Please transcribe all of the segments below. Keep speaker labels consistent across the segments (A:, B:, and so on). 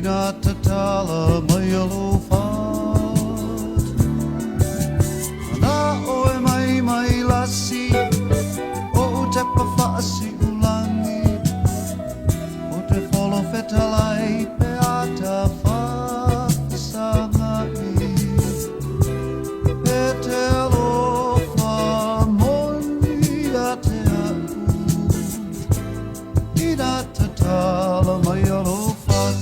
A: Ina tatala mai alofat Na oe mai lasi O te pawhaasi ulangi O te wholo whetalai pe ata whakasangai Pe te alofa moni a te aku Ina tatala mai alofat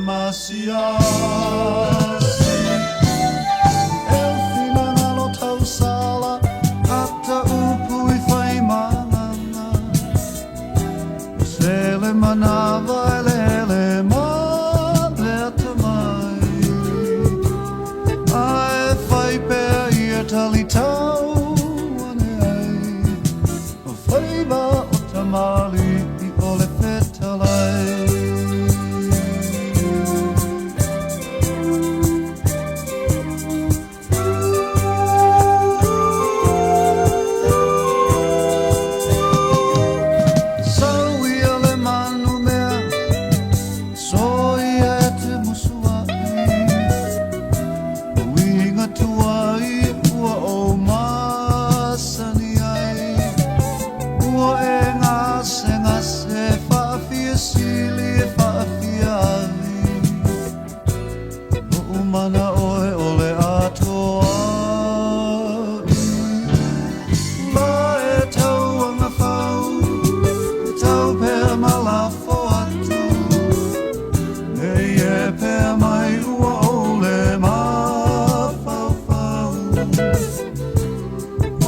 A: Masiasi Elfina ngalo tau sala Ata upu I whai manganga Sele manawa lele ma lea te mai Ai whai pēr ia tali tau ane ai O whaiva o tamali I ole whetalai Mana oe ole atoa La e tau anga whau Tau pēr malafo atu Hei e pēr mai ua ole ma whau whau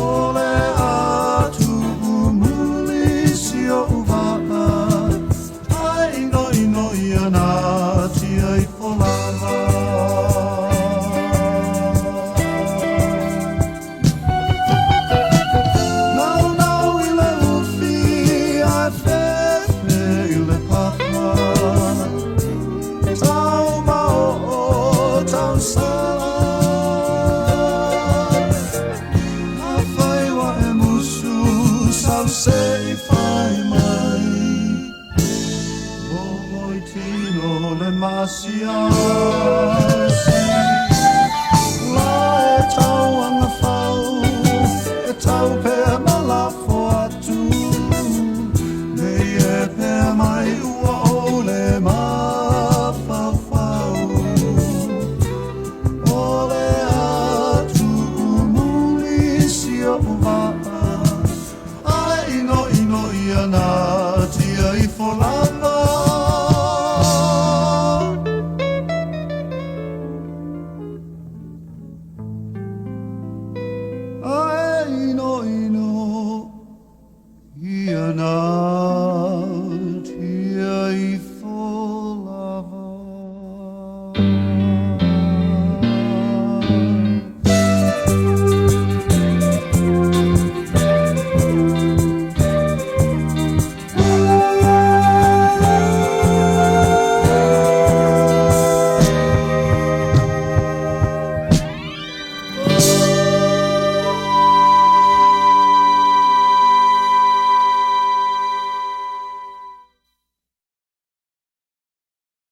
A: Ole atu umuli si o uwaka Ai ino ia nā tia I polava Sei fai mai Voi tino le masiasi La e tau anga whau E tau pēr malafo atu Nei e pēr mai ua ole ma whau whau Ole atu umuli si o uwaa Ino ia nā tia I whola